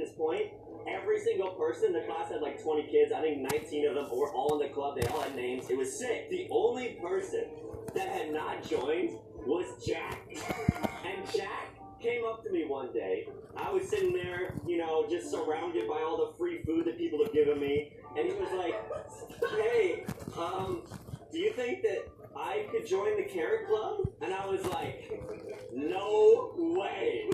this point, every single person, the class had like 20 kids, I think 19 of them were all in the club, they all had names, it was sick. The only person that had not joined was Jack. And Jack came up to me one day, I was sitting there, you know, just surrounded by all the free food that people have given me, and he was like, hey, do you think that I could join the Carrot Club? And I was like, no way.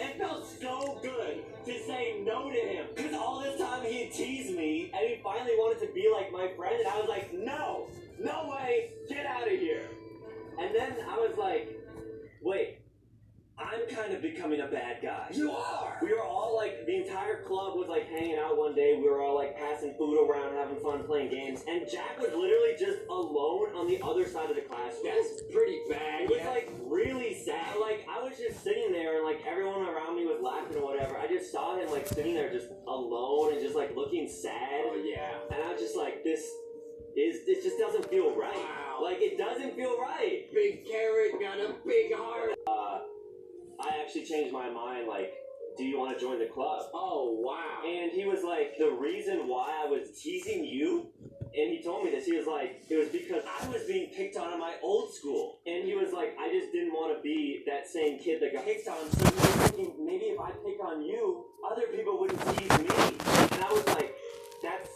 It felt so good to say no to him. Because all this time he had teased me, and he finally wanted to be like my friend, and I was like, no way, get out of here. And then I was like, wait, I'm kind of becoming a bad guy. You are! We were all like, the entire club was like hanging out one day. We were all like passing food around, having fun playing games. And Jack was literally just alone on the other side of the classroom. That's pretty bad. It was like really sad. Like I was just sitting there and like everyone around me was laughing or whatever. I just saw him like sitting there just alone and just like looking sad. Oh yeah. And I was just like, this just doesn't feel right. Wow. Like it doesn't feel right. Big Carrot got a big heart. I actually changed my mind, like, do you want to join the club? Oh, wow. And he was like, the reason why I was teasing you, and he told me this, he was like, it was because I was being picked on in my old school. And he was like, I just didn't want to be that same kid that got picked on, so he was thinking, maybe if I pick on you, other people wouldn't tease me. And I was like, that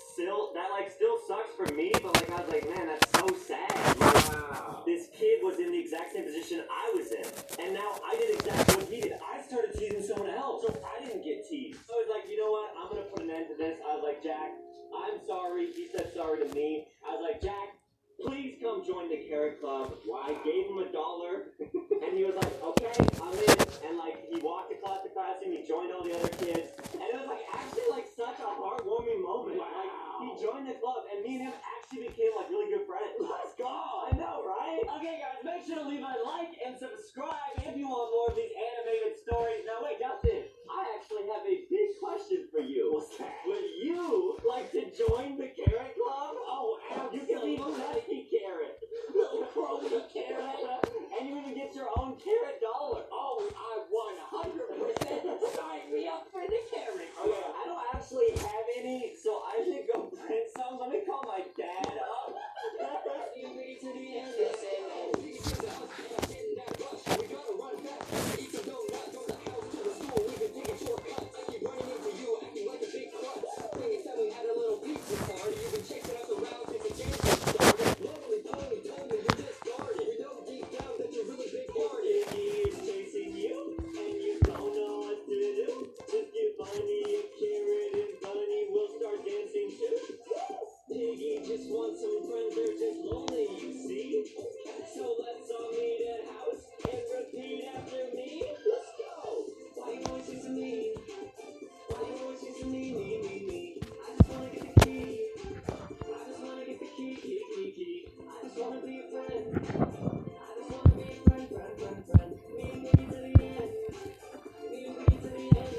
still sucks for me, but like, I was like, man, that's so sad. Wow. This kid was in the exact same position I was in, and now I did exactly what he did. I started teasing someone else, so I didn't get teased. So I was like, you know what? I'm gonna put an end to this. I was like, Jack, I'm sorry. He said sorry to me. I was like, Jack, please come join the Carrot Club. Wow. I gave him $1, and he was like, okay, I'm in. And like, he walked across the classroom. He joined all the other kids, and it was like actually like such a heartwarming moment. Wow. Like, he joined the club, and me and him actually became like really good friends. Let's go! I know, right? Okay, guys, make sure to leave a like and subscribe if you want more of these animated stories. Now, wait, Justin, I actually have a big question for you. What's that? Would you like to join the Carrot Club? Oh, You can be Nutty Carrot, little crony carrot. and you even get your own carrot dollar. Oh, I 100% sign me up for the Carrot Club. Okay, I don't actually have any, so I should go print some. Let me call my dad up. You ready to the end? Yes, and we gotta run fast. Eat some donuts from the house to the school. We've been taking shortcuts. I keep running into you, acting like a big klutz. Anytime we had a little pizza party, you've been chasing us around since the game started. Lonely pony told me you just started. We know deep down that you're really big hearted. He's chasing you, and you don't know what to do. Just give Bunny a carrot, and Bunny will start dancing too. Piggy just wants some friends, they're just lonely, you see. So let's all meet at house and repeat after me. Let's go. Why you always chasing me? Why you always chasing me? I just wanna get the key. I just wanna get the key. I just wanna be a friend. I just wanna be a friend. Me and Piggy to the end. Me and Piggy to the end.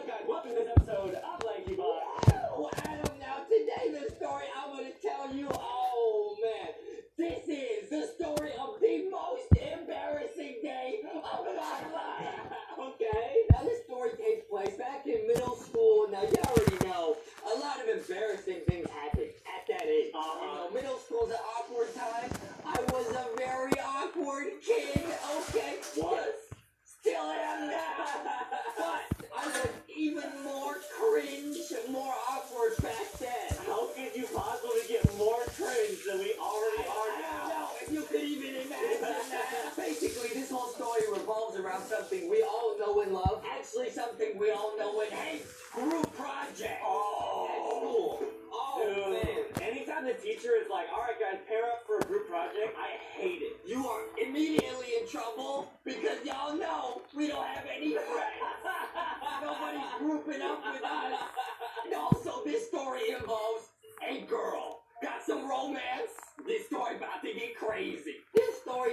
Guys, welcome to this episode of Lanky Boy. Oh, Adam, now today the story I'm going to tell you, oh man, this is the story of the most embarrassing day of my life. Okay. Now this story takes place back in middle school. Now you already know, a lot of embarrassing things happen at that age. You know, middle school's an awkward time. I was a very awkward kid, okay? What? Still am now. But I was even more cringe, more awkward back then. How could you possibly get more cringe than we already are I don't now? know if you could even imagine that. Basically, this whole story revolves around something we all know and love. Actually, something we all know and hate. Group project. Oh. At school. Oh, Dude, man. anytime the teacher is like, all right, guys, pair up for a group project, I hate it. You are immediately in trouble because y'all know we don't have any friends. Nobody's grouping up with us. And also, this story involves a girl. Got some romance. This story about to get crazy. This story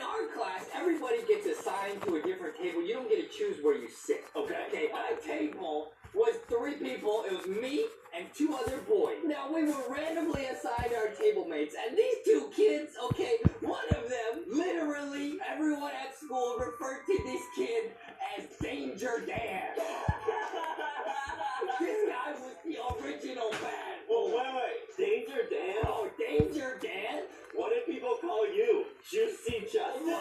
our class, everybody gets assigned to a different table. You don't get to choose where you sit. Okay, my table was 3 people. It was me and 2 other boys. Now, we were randomly assigned our table mates, and these 2 kids, okay, one of them, literally, everyone at school referred to this kid as Danger Dan. This guy was the original bad boy. Well, wait. Danger Dan? Oh, Danger Dan? What did people call you? Juicy Justin?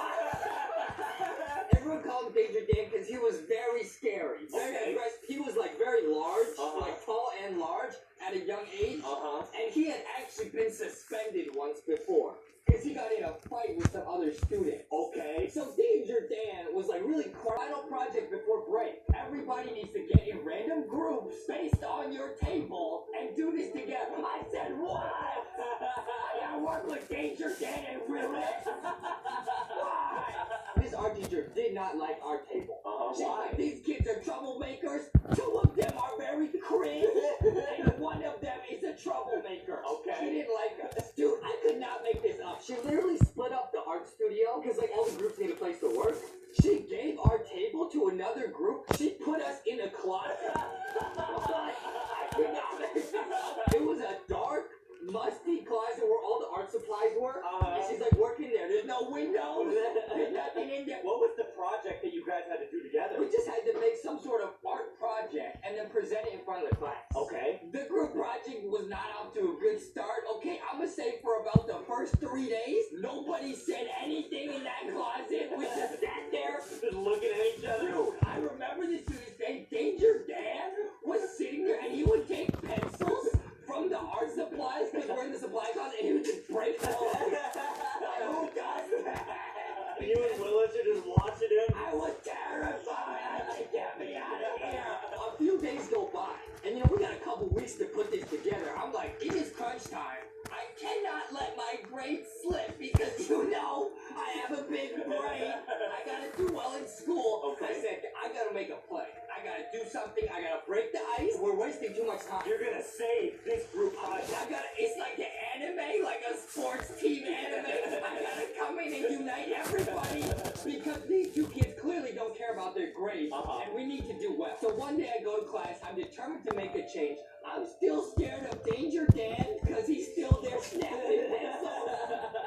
Everyone called him Danger Dan because he was very scary. Very aggressive. He was like very large, like tall and large at a young age. And he had actually been suspended once before because he got in a fight with some other student. Okay. So Danger Dan was like really final project before break. Everybody needs to get in random groups based on your table and do this together. I said, what? I gotta work with Danger Dan and Willis. Why? This art teacher did not like our table. She's like, these kids are troublemakers. 2 of them are very cringe, and 1 of them is a troublemaker. Okay. She didn't like us. Dude, I could not make this up. She literally split up the art studio because like all the groups need a place to work. She gave our table to another group. She put us in a closet. I could not make this up. It was a dark, musty closet where all the art supplies were. And she's like working there. There's no windows. There's nothing in there. What was the project that you guys had to do together? We just had to make some sort of art project and then present it in front of the class. Okay. The group project was not off to a good start. Okay, I'm gonna say for about the first 3 days, nobody said anything in that closet. We just sat there, Just looking at each other. Dude, I remember this to this day. Danger Dan was sitting there and he would take pencils from the art supplies because we're in the supply closet and he would just break them all. Who does that? You and Willis are just watching him. I was terrified. I like, get me out of here. A few days go by, and we got a couple weeks to put this together. I'm like, it is crunch time. I cannot let my grades slip because I have a big brain. I gotta do well in school. Okay. I said, I gotta make a play. I gotta do something. I gotta break the ice. We're wasting too much time. You're gonna save this group project. It's like an anime, like a sports team anime. I gotta come in and unite everybody because these 2 kids clearly don't care about their grades, and we need to do well. So one day I go to class. I'm determined to make a change. I'm still scared of Danger Dan because he's still there snapping pencils,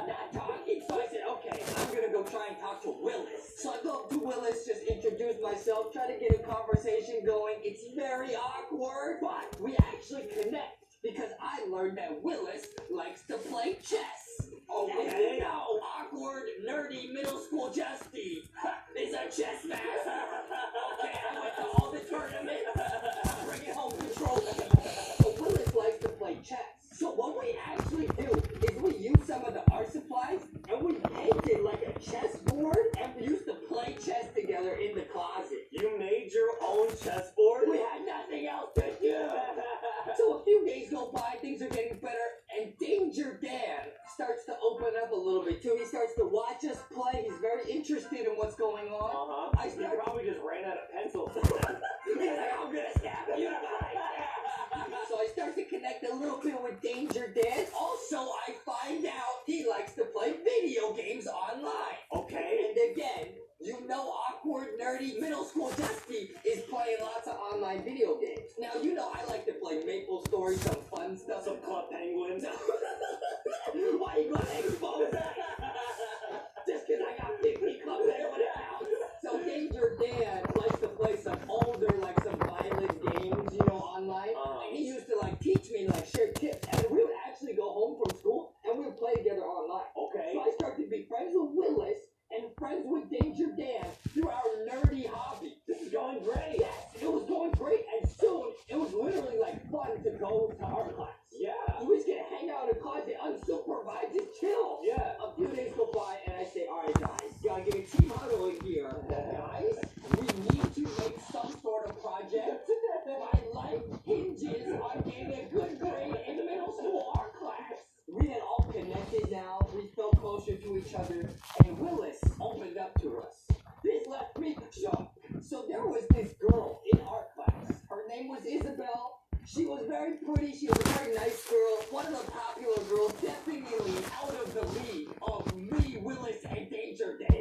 not talking. So I said, okay, I'm gonna go try and talk to Willis. So I go up to Willis, just introduce myself, try to get a conversation going. It's very awkward, but we actually connect because I learned that Willis likes to play chess. Okay. Awkward, nerdy, middle school Justy is a chess master. Okay, I went to all the tournaments. I'm bringing home the trophy. So Willis likes to play chess. So what we actually do is we use some of the art supplies and we painted like a chessboard and we used to play chess together in the closet. You made your own chessboard? We had nothing else to do. So a few days go by, things are getting better, and Danger Dan starts to open up a little bit too. He starts to watch us play. He's very interested in what's going on. You probably just ran out of pencils. He's like, I'm gonna stab you guys. So I start to connect a little bit with Danger Dan. Also, I find out he likes to play video games online. Okay. And again, awkward, nerdy, middle school Dusty is playing lots of online video games. Now, I like to play Maple Story, some fun stuff. Some Club Penguins. Why you gonna expose that? Just because I got 50 Club Penguins in the house. So Danger Dan likes to play some older, some violent games, online. And he used to, teach me, share tips. And we would actually go home from school, and we would play together online. Okay. So I started to be friends with Willis and friends with Danger Dan through our nerdy hobby. This is going great. Yes, it was going great, and soon it was literally fun to go to art class. Yeah. We was gonna hang out in a closet, unsupervised, just chill. Yeah. A few days go by, and I say, all right, guys, gotta get a team huddle in here. Guys, we need to make some sort of project. My life hinges on getting a good grade in middle school art class. We had all connected now. We felt closer to each other, and Willis opened up to us. This left me shocked. So there was this girl in art class. Her name was Isabel. She was very pretty. She was a very nice girl. One of the popular girls, definitely out of the league of me, Willis, and Danger Dan.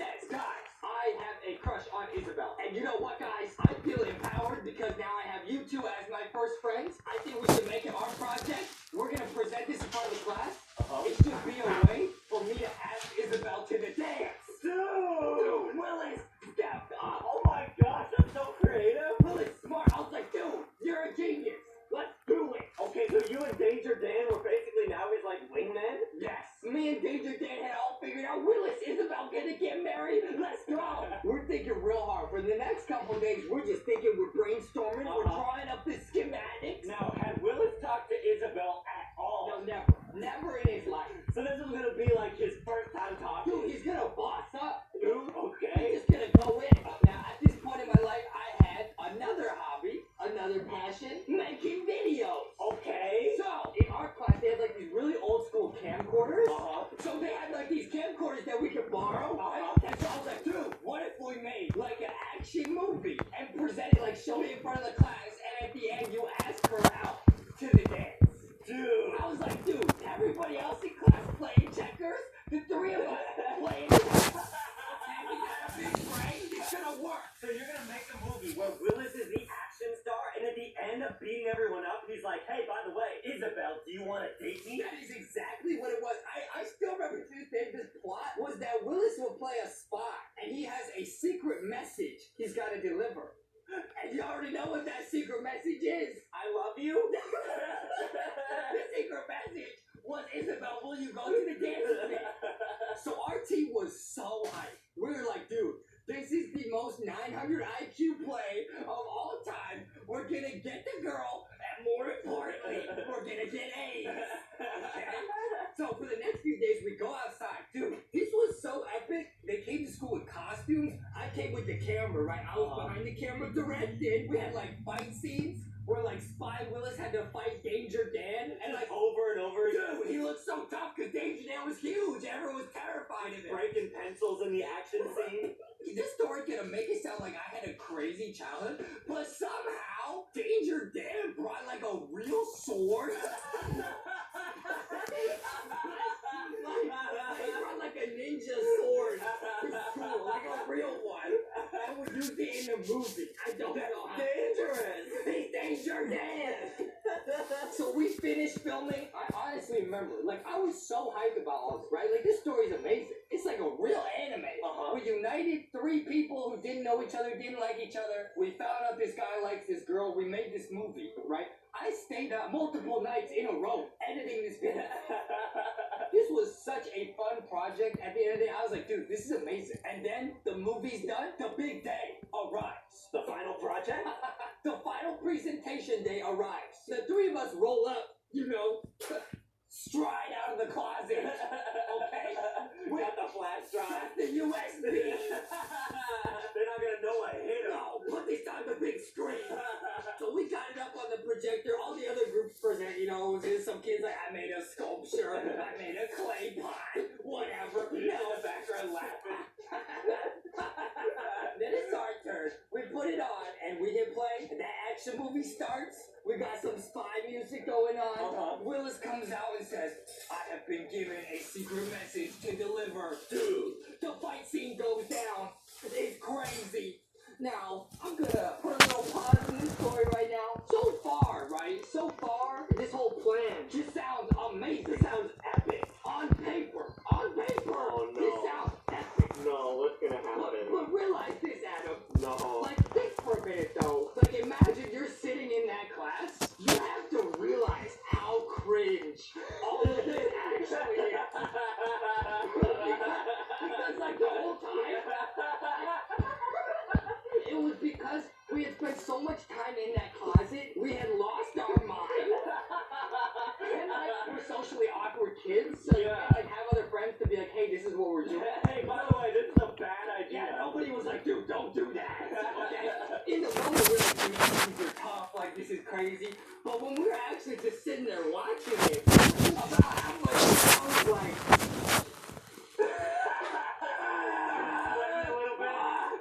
says, guys, I have a crush on Isabel. And you know what, guys? I feel empowered because now I have you two as my first friends. I think we should make it our project. We're going to present this in front of the class. It should be a way for me to ask Isabel to the dance. Dude, Willis, step up. Oh my gosh, that's so creative. Willis, smart. I was like, dude, you're a genius. Let's do it. Okay, so you and Danger Dan were basically now his like wingmen? Yes, me and Danger Dan had all figured out. Willis, Isabel gonna get married. Let's go. We're thinking real hard. For the next couple days, we're just thinking, we're brainstorming, we're drawing up the schematics. Now, had Willis talked to Isabel at all? No, never. Never in his life. So this is gonna be like his first time talking? Dude, he's gonna boss up. Dude, okay. He's just gonna go in. Now, at this point in my life, I had another hobby, another passion, making videos. Okay. So, in our class, they had like these really old school camcorders. So they had like these camcorders that we could borrow. And so I was like, dude, what if we made like an action movie and presented, like showed it in front of the class, and at the end you asked her out to the dance. Dude. I was like, dude, everybody else in class playing checkers, the three of us playing checkers. And we got a big brain, it's gonna work. So you're gonna make a movie where Willis is the action star, and at the end of beating everyone up, he's like, hey, by the way, Isabel, do you want to date me? That is exactly what it was. I still remember to this day, this plot was that Willis will play a spy, and he has a secret message he's got to deliver. And you already know what that secret message is. I love you. The secret message was, Isabel, will you go to the dance with me? So our team was so hyped. We were like, dude, this is the most 900 IQ play of all time. We're gonna get the girl, and more importantly, we're gonna get A's. Okay? So for the next few days, we go outside. Dude, this was so epic. They came to school with costumes. I came with the camera, right? I was behind the camera directing. We had like fight scenes where like Spy Willis had to fight Danger Dan. And like, over and over again. dude, he looked so tough because Danger Dan was huge. Everyone was terrified of him. Breaking pencils in the action scene. This story gonna make it sound like I had a crazy childhood, but somehow Danger Dan brought like a real sword. He brought like a ninja sword to school, like a real one. And we used it in the movie. I don't know how. Dangerous. He's Danger Dan. So we finished filming. I honestly remember, like, I was so hyped about all this, right? Like, this story's amazing. It's like a real anime. We united three people who didn't know each other, didn't like each other. We found out this guy likes this girl. We made this movie, right? I stayed up multiple nights in a row editing this video. This was such a fun project. At the end of the day, I was like, dude, this is amazing. And then the movie's done. The big day arrives. The final project? The final presentation day arrives. The three of us roll up, you know, stride out of the closet. Okay? We got the flash drive. The USB. They're not gonna know I hit him. No, put this on the big screen. So we got it up on the projector. All the other groups present, you know, there's some kids like, I made a sculpture, I made a clay pot, whatever. In the background laughing. Then it's our turn. We put it on and we hit play. And that action movie starts. We got some spy music going on. Willis comes out and says, I have been given a secret message to deliver. Dude, the fight scene goes down. It's crazy. Now, I'm gonna put a little pause in this story right now. So far, right? So far, this whole plan just sounds amazing. It sounds epic. On paper. On paper. Oh, no. This sounds epic. No, what's gonna happen? But realize this, Adam. No. Like, think for a minute, though. Like, imagine you're sitting in that class. You have to realize how cringe all of this actually is. Because, like, the whole time, it was because we had spent so much time in that closet, we had lost our mind. And, like, we're socially awkward kids, so you can't, like, have other friends to be like, hey, this is what we're doing. Hey, by the way, this is a bad idea. Yeah, nobody was like, dude, don't do that. Okay? In the moment, we're like, dude, these are tough, like, this is crazy. But when we were actually just sitting there watching it, about halfway through, I was like,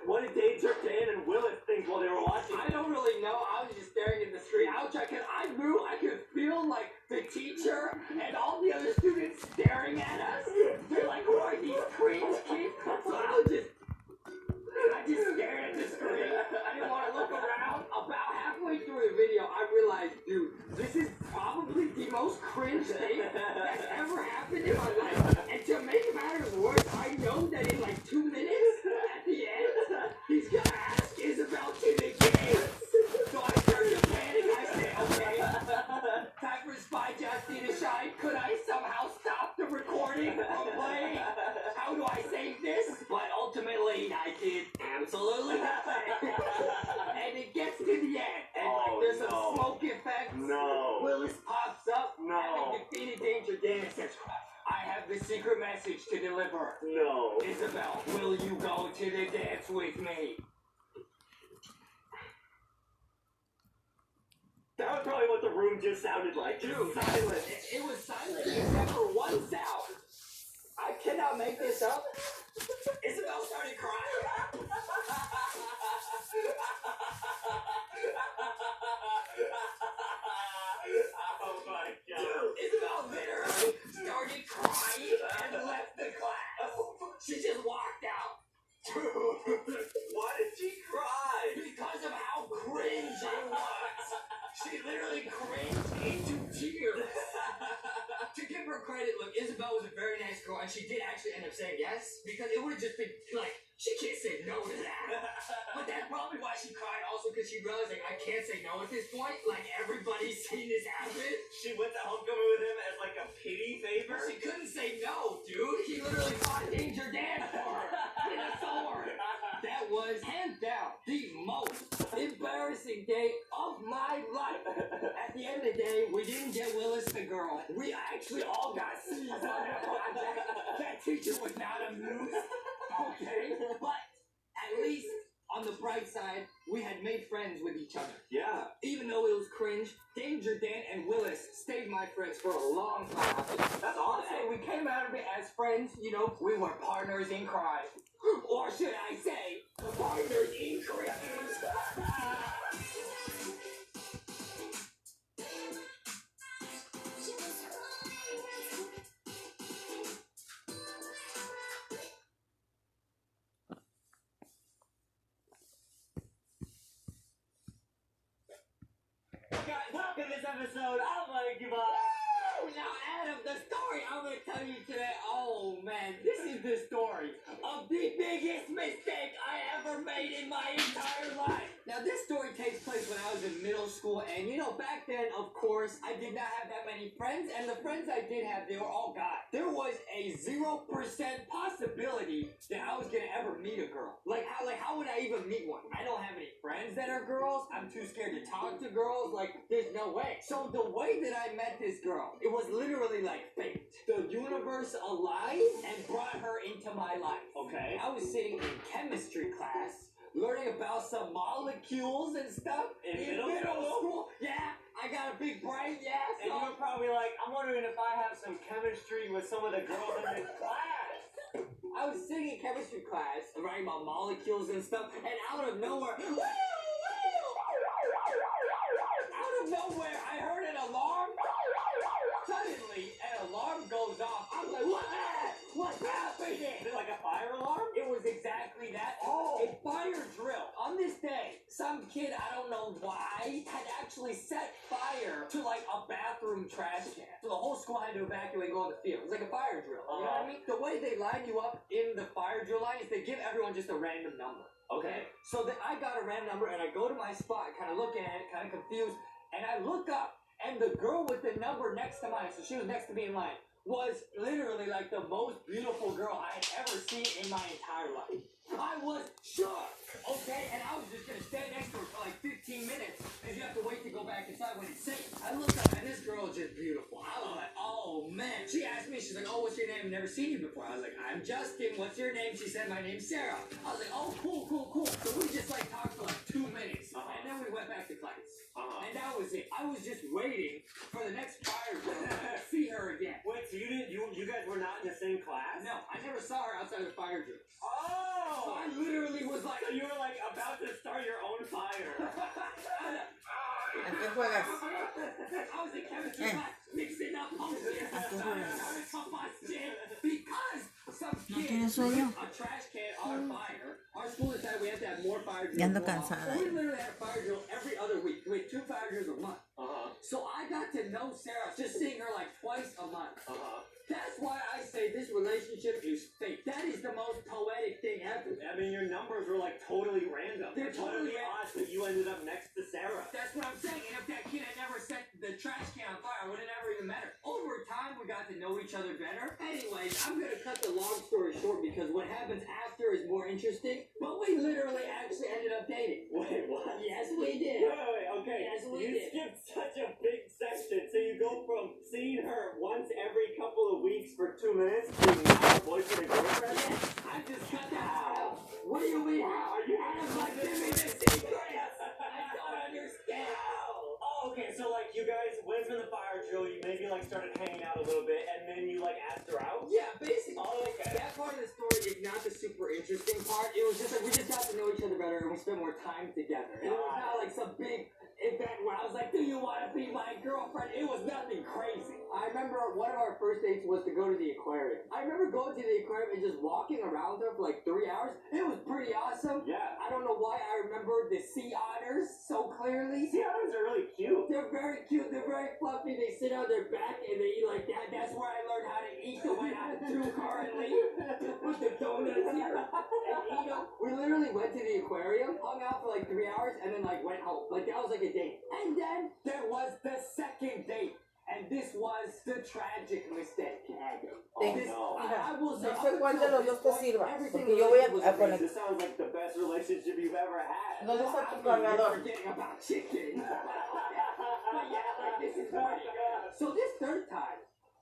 what did Danger Dan and Willis think while they were watching? I don't really know. I was just staring at the screen. I was trying, cause I knew I could feel like the teacher and all the other students staring at us. They're like, who are these cringe kids? So I was just Absolutely, I did absolutely nothing. And it gets to the end, and like there's some smoke effects. No. Willis pops up, No. having defeated Danger Dan, and says, I have the secret message to deliver. No. Isabel, will you go to the dance with me? That was probably what the room just sounded like. Just silent. It was silent except for one sound. I cannot make this up. Isabel started crying. Oh my god. Dude, Isabel literally started crying and left the class. She just walked out. Dude, why did she cry? Because of how cringe it was. She literally cringed into tears. To give her credit, look, Isabel was a very nice girl, and she did actually end up saying yes, because it would have just been, like, she can't say no to that. But that's probably why she cried, also because she realized, like, I can't say no at this point. Like, everybody's seen this happen. She went to homecoming with him as like a pity favor? She couldn't say no, dude. He literally fought Danger Dan for her with a sword. That was, hands down, the most embarrassing day of my life. At the end of the day, we didn't get Willis the girl. We actually all got C's on that project. That teacher was not amused. Okay? But at least on the bright side, we had made friends with each other. Yeah. Even though it was cringe, Danger Dan and Willis stayed my friends for a long time. That's awesome. We came out of it as friends, you know, we were partners in crime. Or should I say, partners in crimes. Guys, welcome to this episode. I'm gonna give up. Now, Adam, the story I'm going to tell you today, oh man, this is the story of the biggest mistake I ever made in my entire life. Now, this story takes place when I was in middle school, and you know, back then, of course, I did not have that many friends, and the friends I did have, they were all guys. There was a 0% possibility that I was going to ever meet a girl. Like, how would I even meet one? I don't have any friends that are girls. I'm too scared to talk to girls. Like, there's no way. So the way that I met this girl, it was literally like fate. The universe aligned and brought her into my life. Okay. I was sitting in chemistry class, learning about some molecules and stuff. In middle school? Yeah, I got a big brain, yeah. And you were probably like, I'm wondering if I have some chemistry with some of the girls in this class. I was sitting in chemistry class, writing about molecules and stuff, and out of nowhere, I heard an alarm. Suddenly, an alarm goes off. I'm like, what's happening? Is it like a fire alarm? It was exactly that. Oh. A fire drill. On this day, some kid, I don't know why, had actually set fire to like a bathroom trash can. So the whole school had to evacuate and go on the field. It was like a fire drill. You know what I mean? The way they line you up in the fire drill line is they give everyone just a random number. Okay. So that I got a random number and I go to my spot, kind of looking at it, kind of confused, and I look up and the girl with the number next to mine, so she was next to me in line, was literally like the most beautiful girl I had ever seen in my entire life. I was shook, okay? And I was just gonna stand next to her for like 15 minutes, and you have to wait to go back inside when it's safe. I looked up, and this girl is just beautiful. I was like, oh man. She asked me, she's like, oh, what's your name? I've never seen you before. I was like, I'm Justin. What's your name? She said, my name's Sarah. I was like, oh, cool. So we just like talked for like 2 minutes, and then we went back to class. And that was it. I was just waiting for the next fire drill to see her again. Wait, so you guys were not in the same class? No, I never saw her outside of the fire drill. Oh! So I literally was like, So you were like about to start your own fire. ¿A qué juegas? I was in chemistry class mixing up potions. Because some kid tienes sueño? lit a trash can on fire. Our school decided we have to have more fire drills. Ya ando go off. cansada. So we literally had a fire drill every other week. We had 2 fire drills a month. So I got to know Sarah, just seeing her like twice a month. That's why I say this relationship is fake. That is the most poetic thing ever. I mean, your numbers were like totally random. They're totally odd that you ended up next to Sarah. That's what I'm saying. And if that kid had never set the trash can on fire, I would have never even met her. Over time, we got to know each other better. Anyways, I'm going to cut the long story short because what happens after is more interesting, but we literally actually ended up dating. Wait, what? Yes, we did. Wait, okay. Yes, we You did. skipped such a big section. So you go from seeing her once every couple of weeks for 2 minutes to now boyfriend and girlfriend? I just cut that out. What do you mean? Wow, are you Like, give me the secrets. I don't understand. Oh, okay. So like you guys went from the fire drill, you maybe like started hanging out a little bit, and then you like asked her out? Yeah, basically. Oh, okay. That part of the story is not the super interesting part. It was just like we just got to know each other better and we spent more time together. It was not like some big event where I was like, do you want to be my girlfriend? It was nothing crazy. I remember one of our first dates was to go to the aquarium. I remember going to the aquarium and just walking around there for like 3 hours. It was pretty awesome. Yeah. I don't know why I remember the sea otters so clearly. Sea otters are really cute. They're very cute. They're very fluffy. They sit on their back and they eat like that. That's where I learned how to eat the way I do currently. With the donuts here. And eat them. We literally went to the aquarium, hung out for like 3 hours, and then like went home. Like that was like a date. And then there was the second date. And this was the tragic mistake. Oh, This- no. I will say, No sé cuál de los dos te sirva, porque yo voy a conectar. This sounds like the best relationship you've ever had. ¿Dónde está tu I'm cargador? forgetting about chicken. But yeah, like this is funny. So this third time,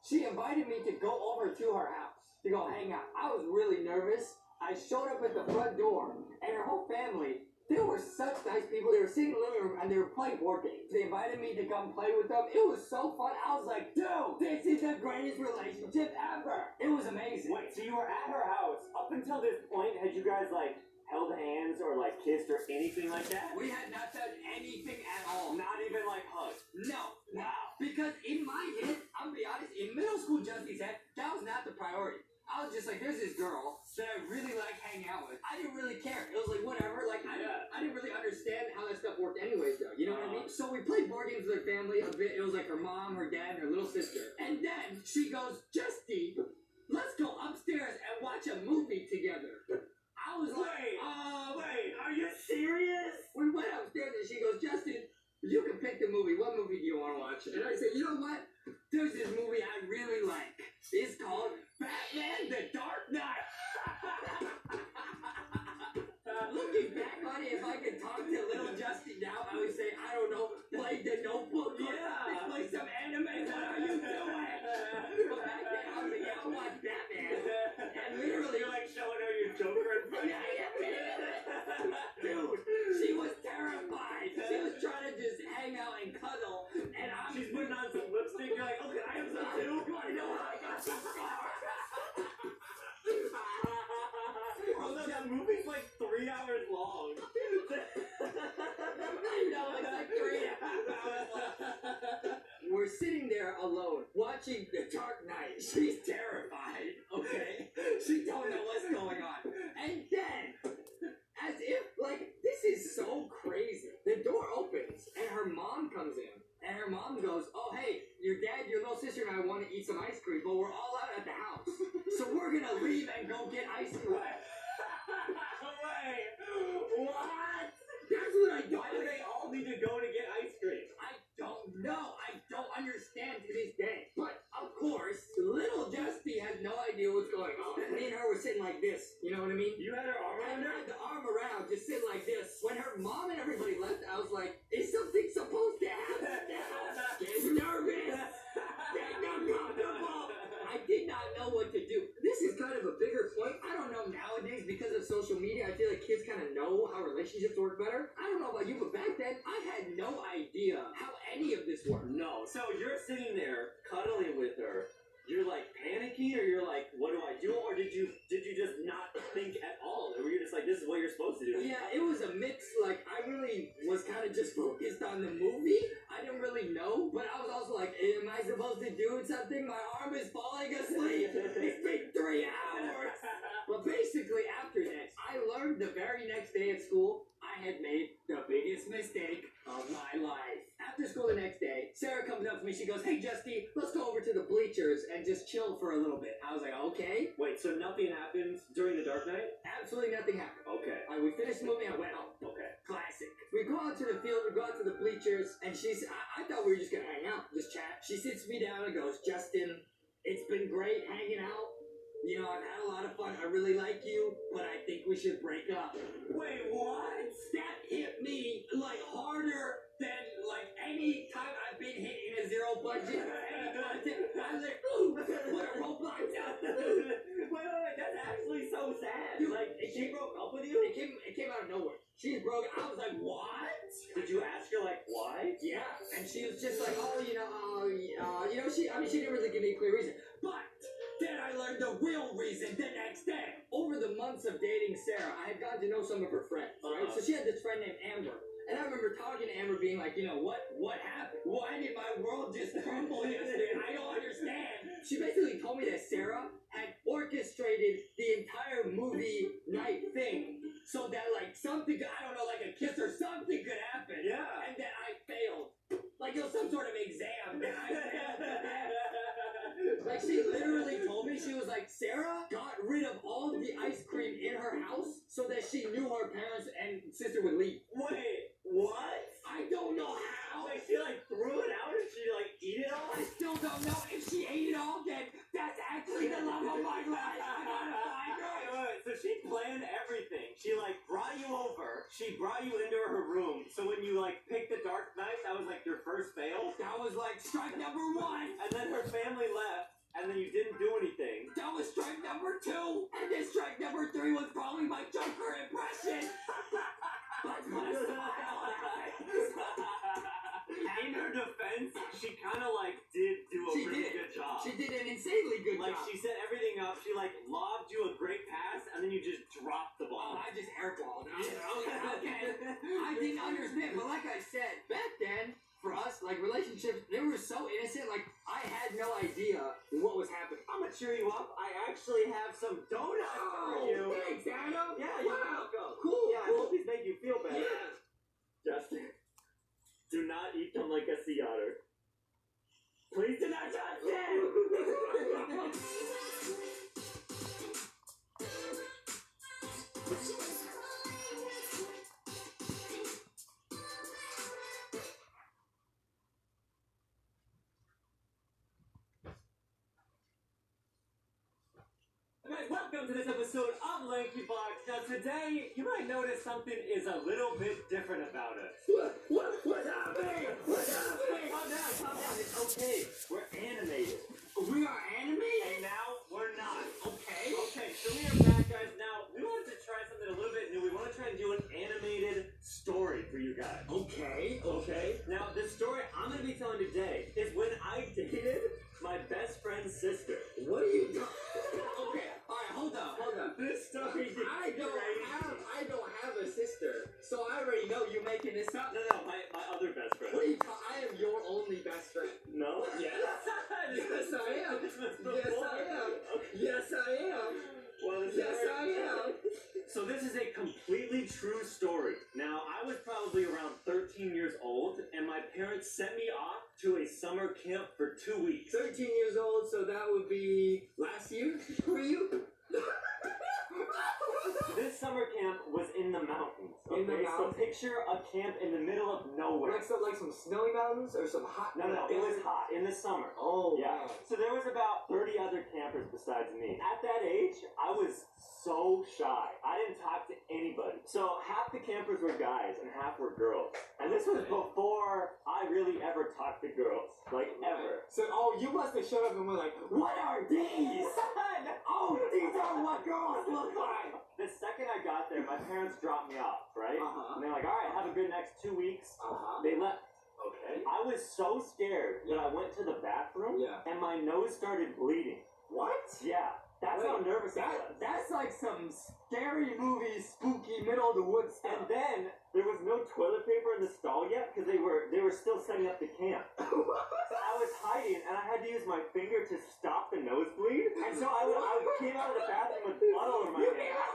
she invited me to go over to her house to go hang out. I was really nervous. I showed up at the front door, and her whole family, they were such nice people. They were sitting in the living room, and they were playing board games. They invited me to come play with them. It was so fun. I was like, dude, this is the greatest relationship ever. It was amazing. Wait, so you were at her house. Up until this point, had you guys like held hands or like kissed or anything like that? We had not done anything at all. Not even like hugs. No. Because in my head, I'm gonna be honest, in middle school Justy's head, that was not the priority. I was just like, there's this girl that I really like hanging out with. I didn't really care. It was like, whatever. Like, I didn't really understand how that stuff worked anyways, though. You know what I mean? So we played board games with her family a bit. It was like her mom, her dad, and her little sister. And then she goes, Justy, let's go upstairs and watch a movie together. I was like, wait, are you serious? we went upstairs and she goes, Justin, you can pick the movie. What movie do you want to watch? And I said, you know what? There's this movie I really like. It's called Batman the Dark Knight. Looking back on it, if I could talk to little Justin now, I would say, I don't know, play the Notebook. Yeah. Play some anime. What are you doing? But back then, I was like, yeah, I'll watch Batman. And literally, You're like showing her your Joker in front of dude, she was terrified. She was trying to just hang out and cuddle, and I'm She's putting on some lipstick. You're like, okay, I have some too. You wanna know how I got some scars? Bro, that movie's like 3 hours long. I know, it's like 3.5 hours long. We're sitting there alone, watching The Dark Knight. She's terrified, okay? She don't know what's going on. And then, as if, like, this is so crazy. The door opens, and her mom comes in. And her mom goes, oh, hey, your dad, your little sister, and I want to eat some ice cream, but we're all out at the house. So we're going to leave and go get ice cream. Wait, what? That's what I don't Why do they all need to go to get ice cream? I don't know. I don't understand to this day. But, of course, little Justy has no idea what's going on. Me and her were sitting like this. You know what I mean? You had her arm I around her? had the arm around, just sitting like this. When her mom and everybody left, I was like, is something supposed to happen now? Getting nervous. Getting uncomfortable. I did not know what to do. This is kind of a bigger point. I don't know nowadays because of social media. I feel like kids kind of know how relationships work better. I don't know about you, but back then, I had no idea how any of this worked. No. So you're sitting there cuddling with her. You're like panicky, or you're like, what do I do? Or did you just not think at all? Or were you just like, this is what you're supposed to do? Yeah, it was a mix. Like, I really was kind of just focused on the movie. I didn't really know, but I was also like, am I supposed to do something? My arm is falling asleep. It's been 3 hours. But basically, after that, I learned the very next day at school, I had made the biggest mistake of my life. After school the next day, Sarah comes up to me. She goes, hey, Justy, let's go over to the bleachers and just chill for a little bit. I was like, okay. Wait, so nothing happened during the Dark Knight? Absolutely nothing happened. Okay. We finished the movie, I went home. Okay. Classic. We go out to the field, we go out to the bleachers, and I thought we were just gonna hang out, just chat. She sits me down and goes, Justin, it's been great hanging out, You know, I've had a lot of fun. I really like you, but I think we should break up. Wait, what? That hit me like harder than like any time I've been hit in a zero budget. I was like, ooh, what a Roblox. Wait, that's actually so sad. Dude, like, she broke up with you? It came out of nowhere. She's broke. I was like, what? Did you ask her, like, why? Yeah, and she was just like, oh, she didn't really give me a clear reason. But then I learned the real reason the next day. Over the months of dating Sarah, I had gotten to know some of her friends, right? So she had this friend named Amber. And I remember talking to Amber being like, what happened? Why did my world just crumble yesterday? I don't understand. She basically told me that Sarah had orchestrated the entire movie night thing so that, like, something, I don't know, like a kiss or something could happen. Yeah. And that I failed. Like it was some sort of exam that I failed. Like, she literally told me, she was like, Sarah got rid of all of the ice cream in her house so that she knew her parents and sister would leave. Wait, what? I don't know how. Like, she, like, threw it out and she, like, eat it all? I still don't know if she ate it all, then that's actually the love of my life. I gotta find her. Wait, so she planned everything. She, like, brought you over. She brought you into her room. So when you, like, picked the dark knife, that was, like, your first fail? That was like strike number 1. And then her family left, and then you didn't do anything. That was strike number 2. And then strike number 3 was probably my Joker impression. Let's put a smile on her face. In her defense, she kind of, like, did do a really good job. She did an insanely good Like, job. she set everything up. She, like, lobbed you a great pass, and then you just dropped the Oh, ball. I just airballed. Okay. I didn't understand, but like I said, back then, for us, like, relationships, they were so innocent, like, I had no idea what was happening. I'm gonna cheer you up. I actually have some donuts for you. Thanks, Adam. Yeah, you're Wow. welcome. Cool. Yeah, I cool. hope these make you feel better. Yeah. Justin, do not eat them like a sea otter. Please do not touch it! Guys, welcome to this episode of Lanky Box. Now today, you might notice something is a little bit different about us. What's happening? What's happening? Calm down, it's okay. We're animated. We are animated? And now, we're not. Okay. Okay, so we are back, guys. Now, we wanted to try something a little bit new. We want to try and do an animated story for you guys. Okay. Now, the story I'm going to be telling today is when I dated my best friend's sister. What are you doing? Okay, alright, hold up. This story is I don't have a sister, so I already know you're making this up. No, my other best friend. What are you talking? I am your only best friend. No? Yes. Yes, I am. This was Yes, before. I am. Okay. Yes, I am. Well, this Yes, is I am. So this is a completely true story. Now, I was probably around 13 years old, and my parents sent me off to a summer camp for 2 weeks. 13 years old, so that would be last year for you? This summer camp was in the mountains. In the Okay, so mountains? picture a camp in the middle of nowhere. Like some snowy mountains or some hot? No, it was hot in the summer. Oh, Yeah. wow. So there was about 30 other campers besides me. At that age, I was so shy. I didn't talk to anybody. So half the campers were guys and half were girls. And this was before I really ever talked to girls. Like, ever. So, you must have showed up and were like, what are these? Oh, these are what girls look like. The second I got there, my parents dropped me off, right? Uh-huh. And they're like, all right, have a good next 2 weeks. Uh-huh. They left. Okay. I was so scared that I went to the bathroom Yeah. and my nose started bleeding. What? Yeah, that's how nervous I was. That's like some scary movie, spooky, middle of the woods stuff. And then there was no toilet paper in the stall yet because they were still setting up the camp. So I was hiding and I had to use my finger to stop the nosebleed. And so I came out of the bathroom with blood all over my hands.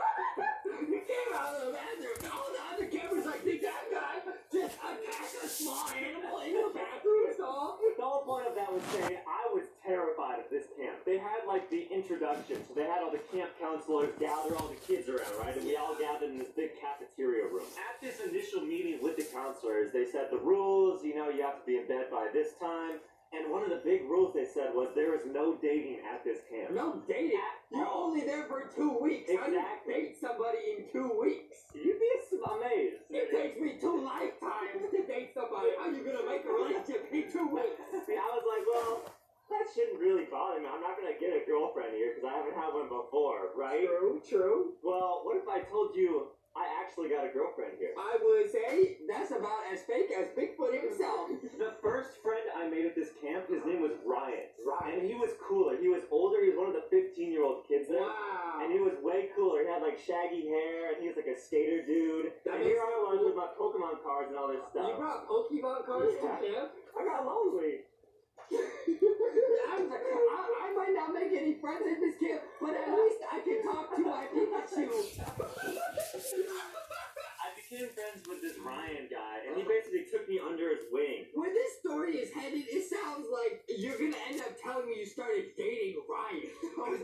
You came out of the bathroom. All the other cameras like, did that guy just attack a small animal in the bathroom stall? The whole point of that was saying I was terrified of this camp. They had like the introduction, so they had all the camp counselors gather all the kids around, right? And we all gathered in this big cafeteria room. At this initial meeting with the counselors, they said the rules, you have to be in bed by this time. And one of the big rules they said was there is no dating at this camp. No dating. You're only there for 2 weeks. How do you date somebody in 2 weeks? You'd be amazed. It takes me 2 lifetimes to date somebody. How are you gonna make a relationship in 2 weeks? See, I was like, well, that shouldn't really bother me. I'm not gonna get a girlfriend here because I haven't had one before, right? True. Well, what if I told you I actually got a girlfriend here? I would say that's about as fake as Bigfoot himself. The first friend I made at this camp, his name was Ryan. Ryan. And he was cooler. He was older. He was one of the 15-year-old kids there. Wow. And he was way cooler. He had like shaggy hair, and he was like a skater dude. That And makes here I was sense. with my Pokemon cards and all this You stuff. brought Pokemon cards to camp? I got lonely. I might not make any friends in this camp, but at least I can talk to my Pikachu. I became friends with this Ryan guy, and he basically took me under his wing. Where this story is headed, it sounds like you're gonna end up telling me you started dating Ryan.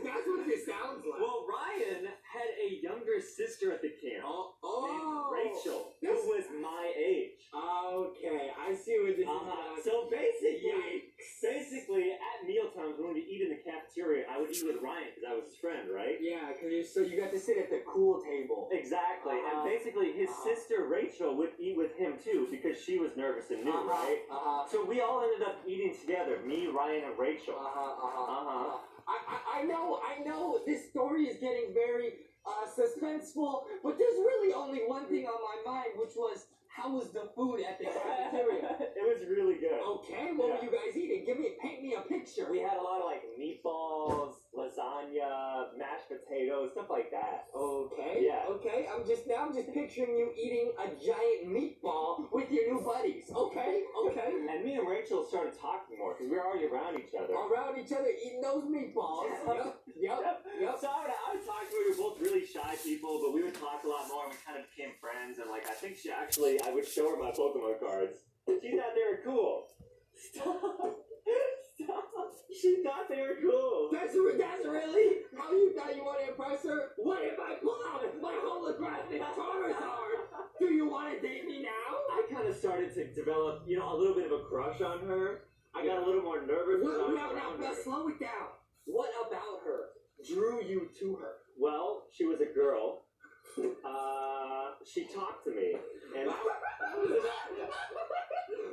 That's what this sounds like. Well, Ryan had a younger sister at the camp named Rachel, who was my age. Okay, I see what this is about. So basically, at mealtimes when we eat in the cafeteria, I would eat with Ryan because I was his friend, right? Yeah, so you got to sit at the cool table. Exactly, and basically his sister Rachel would eat with him too because she was nervous and new, right? So we all ended up eating together, me, Ryan, and Rachel. I know this story is getting very suspenseful, but there's really only one thing on my mind, which was, how was the food at the cafeteria? It was really good. Okay, what were you guys eating? Paint me a picture. We had a lot of like meatballs, lasagna, mashed potatoes, stuff like that. Okay. Yeah. Okay. I'm just picturing you eating a giant meatball with your new buddies. Okay. And me and Rachel started talking more because we were already around each other. Around each other eating those meatballs. Yep. So I would talk to her. We were both really shy people, but we would talk a lot more. And we kind of became friends. And like I think I would show her my Pokemon cards. She thought they were cool. Stop. She thought they were cool. That's really how you thought you want to impress her? What if I pull out my holographic Charizard? Do you want to date me now? I kind of started to develop, a little bit of a crush on her. I got a little more nervous. Now, slow it down. What about her drew you to her? Well, she was a girl. She talked to me, and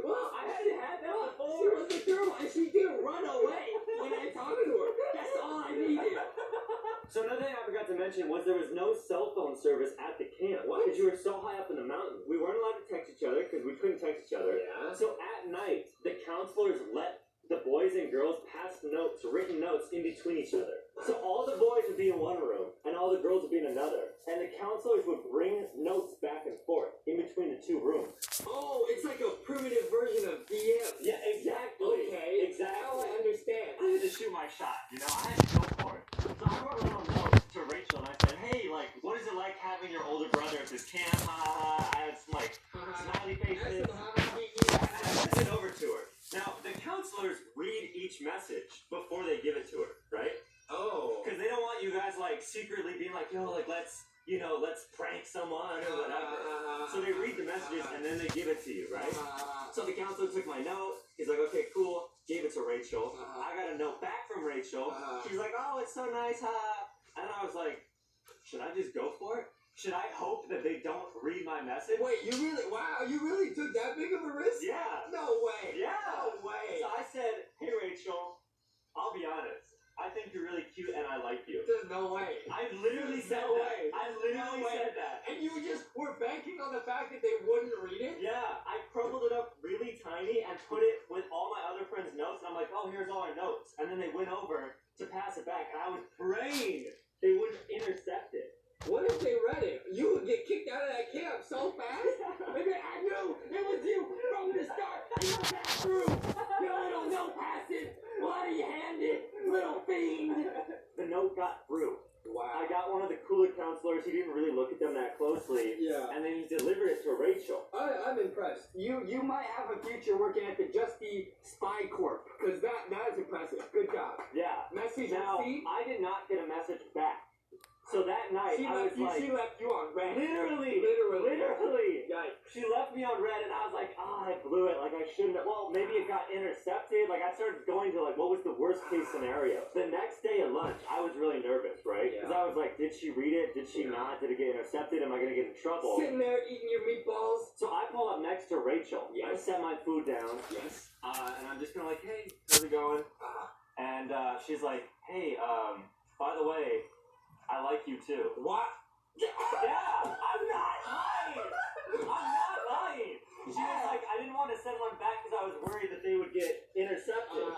Well, I hadn't had that before. She was a girl, and she didn't run away when I talked to her. That's all I needed. So another thing I forgot to mention was there was no cell phone service at the camp. Because you were so high up in the mountains. We weren't allowed to text each other because we couldn't text each other. Yeah. So at night, the counselors let the boys and girls pass notes, written notes, in between each other. So all the boys would be in one room, and all the girls would be in another. And the counselors would bring notes back and forth in between the two rooms. Oh, it's like a primitive version of DM. Yeah, exactly. Okay. Exactly. Now I understand. I had to shoot my shot, I had to go for it. So I wrote a little note to Rachel, and I said, hey, what is it like having your older brother at this camp? I had some, smiley faces. And I sent it over to her. Now, the counselors read each message before they give it to her, right? Oh. Because they don't want you guys, secretly being like, let's prank someone or whatever. So they read the messages, and then they give it to you, right? So the counselor took my note. He's like, okay, cool. Gave it to Rachel. I got a note back from Rachel. She's like, oh, it's so nice, And I was like, should I just go for it? Should I hope that they don't read my message? Wait, you really took that big of a risk? Yeah. No way. Yeah. No way. So I said, hey, Rachel, I'll be honest. I think you're really cute and I like you. There's no way. I literally said No that. way. I literally said that. And you just were banking on the fact that they wouldn't read it? Yeah, I crumbled it up really tiny and put it with all my other friends' notes. And I'm like, oh, here's all our notes. And then they went over to pass it back. And I was praying they wouldn't intercept it. What if they read it? You would get kicked out of that camp so fast. Maybe I knew it was you from the start. You passed through. You little note passive, bloody-handed little fiend. The note got through. Wow. I got one of the cooler counselors. He didn't really look at them that closely. Yeah. And then he delivered it to Rachel. I'm impressed. You might have a future working at the Justy Spy Corp, because that is impressive. Good job. Yeah. Message Now, received. I did not get a message back. So that night, She left you on red. Literally. Yikes. She left me me on red, and I was like, I blew it. Like, I shouldn't have. Well, maybe it got intercepted. Like, I started going to, like, what was the worst case scenario? The next day at lunch, I was really nervous, right? Because I was like, did she read it? Did she not? Did it get intercepted? Am I going to get in trouble? Sitting there eating your meatballs. So I pull up next to Rachel. I set my food down. Yes. And I'm just kind of like, hey, how's it going? And she's like, hey, by the way, I like you too. What? Yeah, I'm not lying. I'm not lying. She was like, I didn't want to send one back because I was worried that they would get intercepted.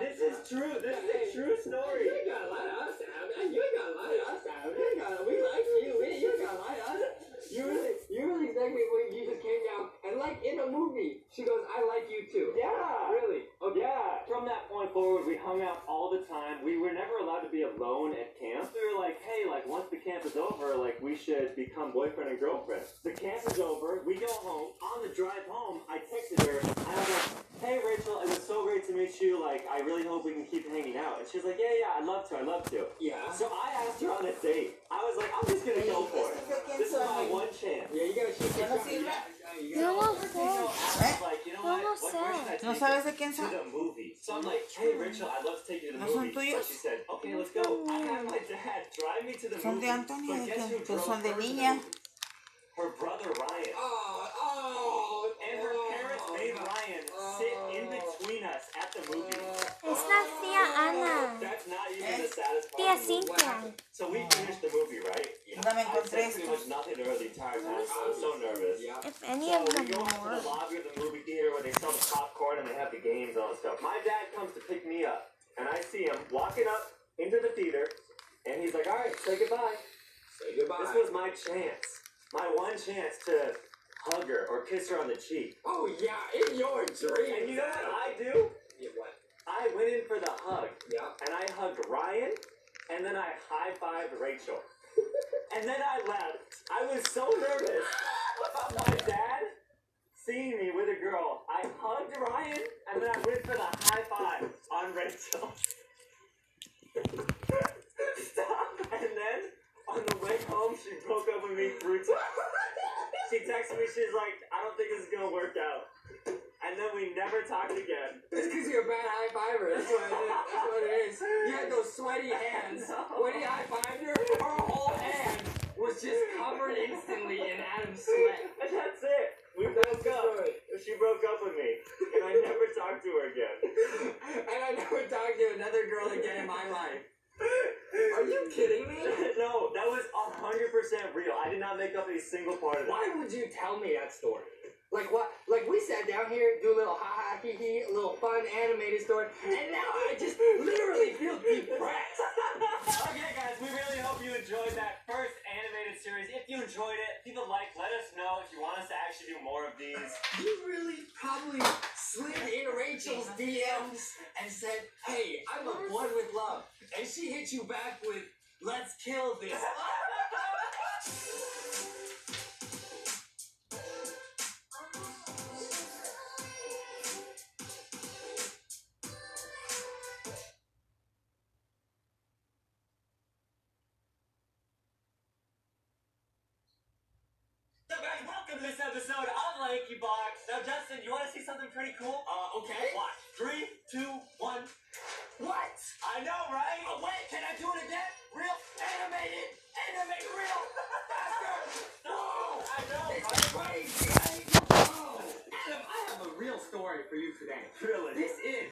This is true. This is a true story. You ain't gotta lie to us, Sam. You ain't gotta lie to us, Sam. We like you. You ain't gotta lie to us. You really exactly when you just came down and like in a movie, she goes, I like you too. Yeah. Really? Okay. Yeah. From that point forward, we hung out all the time. We were never allowed to be alone at camp. We were like, hey, like once the camp is over, like we should become boyfriend and girlfriend. The camp is over. We go home. On the drive home, I texted her. And I was like, hey, Rachel, it was so great to meet you. Like, I really hope we can keep hanging out. And she was like, yeah, I'd love to. Yeah. So I asked her on a date. I was like, I'm just gonna go for it. This is my one chance. Yeah, you gotta shoot ¿Ya no your sirve? Yo no sé. Like, you know what? No What sé. version I ¿No take sabes de it quién to son? the movie? So I'm like, hey, Rachel, I'd love to take you to the ¿No son movie. So tuyos? she said, okay, let's go. I had my dad drive me to the Son movie. de Antonio, But guess who que drove son de her to the niña. movie? Her brother Ryan. And her parents made Ryan sit in between us at the movie. Es la tía Ana. That's not even the saddest part. Tía of the movie. Cintia. So we finished the movie, right? Dame I encontré said pretty much estos. nothing to her the entire time. I was so nervous. If any So of we them go out to the work. lobby of the movie theater where they sell the popcorn and they have the games and all that stuff. My dad comes to pick me up, and I see him walking up into the theater, and he's like, all right, say goodbye. Say goodbye. This was my chance. My one chance to hug her or kiss her on the cheek. Oh yeah, in your dreams. And you know what I do? Yeah, what? I went in for the hug, Yeah. and I hugged Ryan, and then I high-fived Rachel. And then I left. I was so nervous about my dad seeing me with a girl. I hugged Ryan, and then I went for the high-five on Rachel. Stop. And then, on the way home, she broke up with me 3 times. She texted me, she's like, I don't think this is going to work out. And then we never talked again. It's because you're a bad high fiver. That's what it is. That's what it is. You had those sweaty hands. When he high fived her, her whole hand was just covered instantly in Adam's sweat. And that's it. We broke up. She broke up with me. And I never talked to her again. And I never talked to another girl again in my life. Are you kidding me? No, that was 100% real. I did not make up a single part of it. Why would you tell me that story? Like what? Like we sat down here, do a little ha ha hee hee, a little fun animated story, and now I just literally feel depressed. Okay, guys, we really hope you enjoyed that first animated series. If you enjoyed it, leave a like. Let us know if you want us to actually do more of these. You really probably slid in Rachel's DMs and said, hey, I'm a one with love. And she hit you back with, let's kill this. So guys, welcome to this episode of Lanky Box. Now, Justin, you want to see something pretty cool? Okay. Watch. 3, 2, 1. What? I know, right? Oh, wait, can I do it again? Real animated, animate real, faster. No, I know, it's right? crazy. Oh, Adam, I have a real story for you today. Really? This is